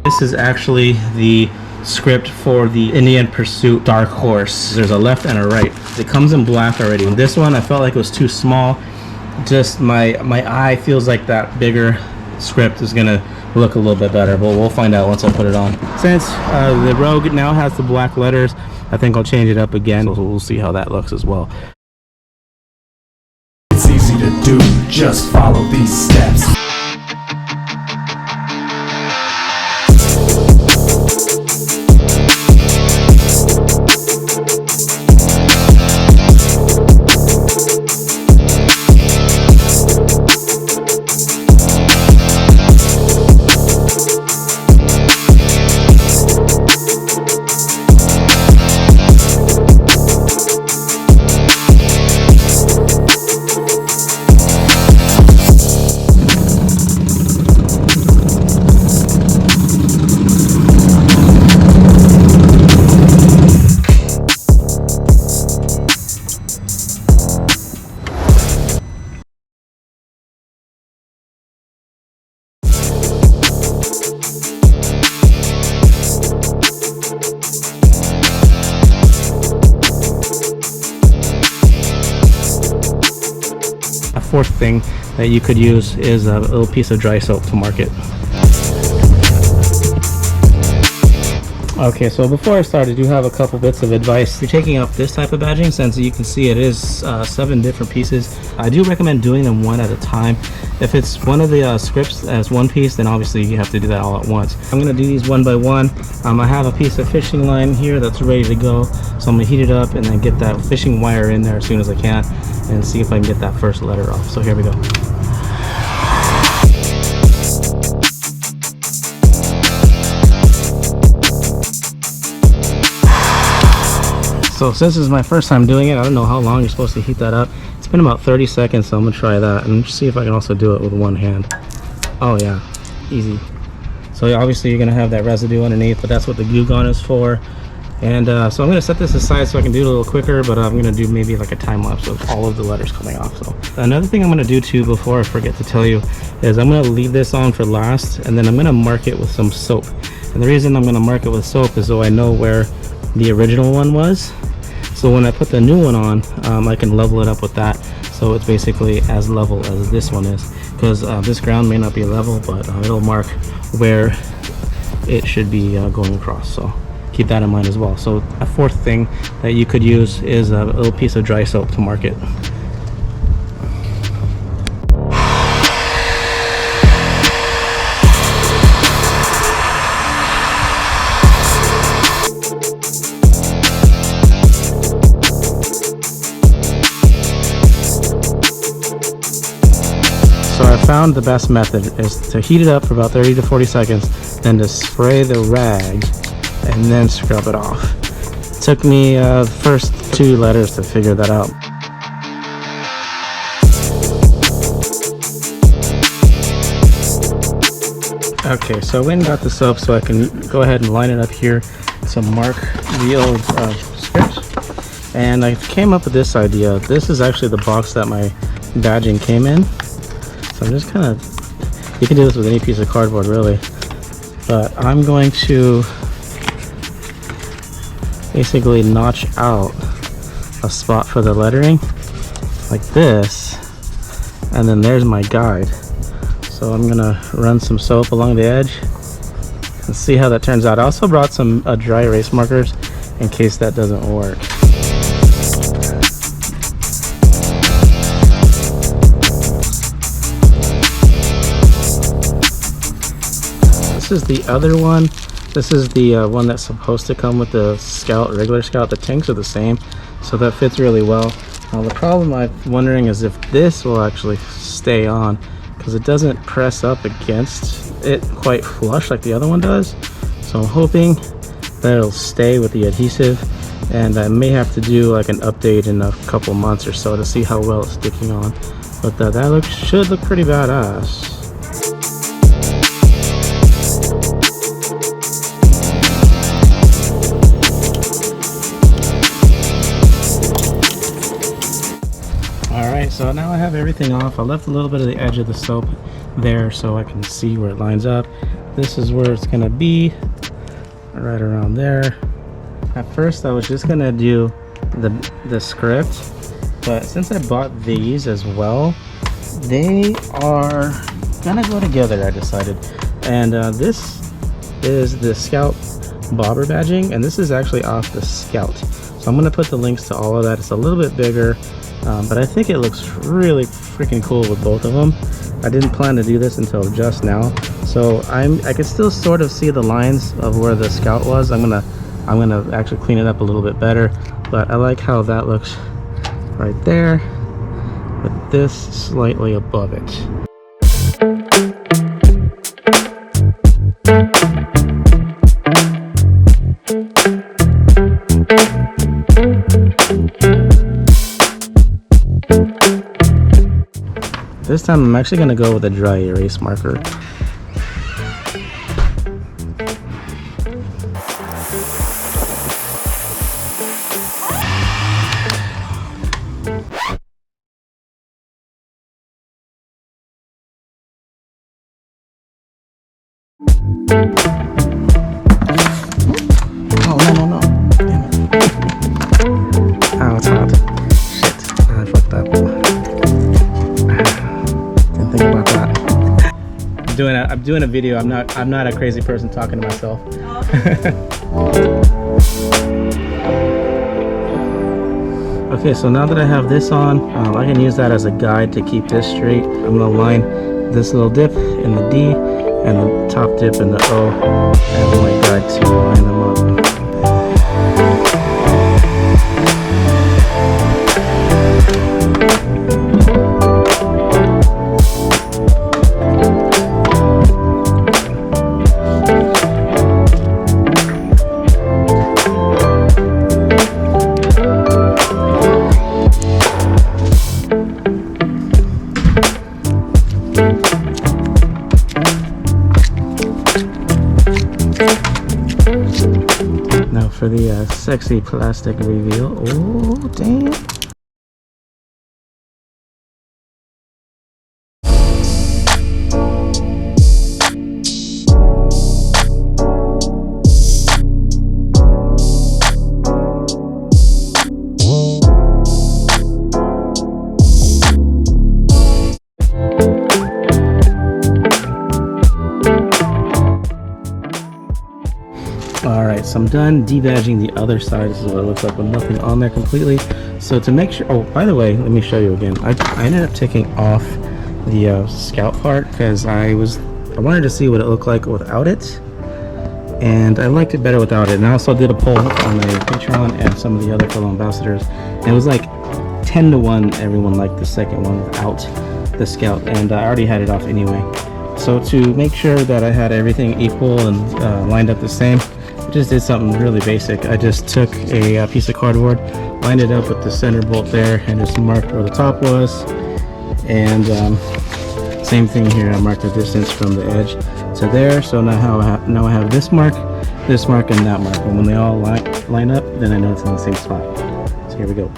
This is actually the script for the Indian Pursuit Dark Horse. There's a left and a right. It comes in black already. This one I felt like it was too small. Just my eye feels like that bigger script is gonna look a little bit better, but we'll find out once I put it on. Since the Rogue now has the black letters, I think I'll change it up again, so we'll see how that looks as well. It's easy to do, just follow these steps. Fourth thing that you could use is a little piece of dry soap to mark it. Okay, so before I start, I do have a couple bits of advice. If you're taking up this type of badging, since you can see it is 7 different pieces, I do recommend doing them one at a time. If it's one of the scripts as one piece, then obviously you have to do that all at once. I'm going to do these one by one. I have a piece of fishing line here that's ready to go, so I'm going to heat it up and then get that fishing wire in there as soon as I can and see if I can get that first letter off. So here we go. So since this is my first time doing it, I don't know how long you're supposed to heat that up. It's been about 30 seconds, so I'm gonna try that and see if I can also do it with one hand. Oh yeah, easy. So obviously you're gonna have that residue underneath, but that's what the glue gun is for. And so I'm gonna set this aside so I can do it a little quicker, but I'm gonna do maybe like a time lapse of all of the letters coming off. So another thing I'm gonna do too, before I forget to tell you, is I'm gonna leave this on for last, and then I'm gonna mark it with some soap. And the reason I'm gonna mark it with soap is so I know where the original one was. So when I put the new one on, I can level it up with that, so it's basically as level as this one is, because this ground may not be level, but it'll mark where it should be going across. So keep that in mind as well. So a fourth thing that you could use is a little piece of dry soap to mark it. So I found the best method is to heat it up for about 30 to 40 seconds, then to spray the rag and then scrub it off. It took me the first 2 letters to figure that out. Okay, so I went and got the soap so I can go ahead and line it up here to mark the old script. And I came up with this idea. This is actually the box that my badging came in. So I'm just kind of, you can do this with any piece of cardboard really, but I'm going to basically notch out a spot for the lettering like this, and then there's my guide. So I'm gonna run some soap along the edge and see how that turns out. I also brought some dry erase markers in case that doesn't work. This is the other one. This is the one that's supposed to come with the Scout, regular Scout. The tanks are the same, so that fits really well. Now the problem I'm wondering is if this will actually stay on, because it doesn't press up against it quite flush like the other one does. So I'm hoping that it'll stay with the adhesive, and I may have to do like an update in a couple months or so to see how well it's sticking on. But that should look pretty badass. Alright, so now I have everything off. I left a little bit of the edge of the soap there so I can see where it lines up. This is where it's gonna be, right around there. At first I was just gonna do the script, but since I bought these as well, they are gonna go together, I decided. And this is the Scout bobber badging, and this is actually off the Scout. So I'm gonna put the links to all of that. It's a little bit bigger, but I think it looks really freaking cool with both of them. I didn't plan to do this until just now, so I can still sort of see the lines of where the Scout was. I'm gonna actually clean it up a little bit better, but I like how that looks right there with this slightly above it. This time I'm actually going to go with a dry erase marker. Oh, no. Damn it. Oh, it's hot. Shit. I fucked up. Didn't think about that. I'm doing a video. I'm not a crazy person talking to myself. Okay, so now that I have this on, I can use that as a guide to keep this straight. I'm gonna line this little dip in the D and the top dip in the O as my guide to line them up. Now for the sexy plastic reveal. Oh, damn. Alright, so I'm done debadging the other side. This is what it looks like with nothing on there completely. So to make sure, oh, by the way, let me show you again. I ended up taking off the Scout part because I wanted to see what it looked like without it, and I liked it better without it. And I also did a poll on my Patreon and some of the other fellow ambassadors, and it was like 10 to 1 everyone liked the second one without the Scout, and I already had it off anyway. So to make sure that I had everything equal and lined up the same, I just did something really basic. I just took a piece of cardboard, lined it up with the center bolt there, and just marked where the top was. And same thing here, I marked the distance from the edge to there. So now I have this mark, and that mark. And when they all line up, then I know it's in the same spot. So here we go.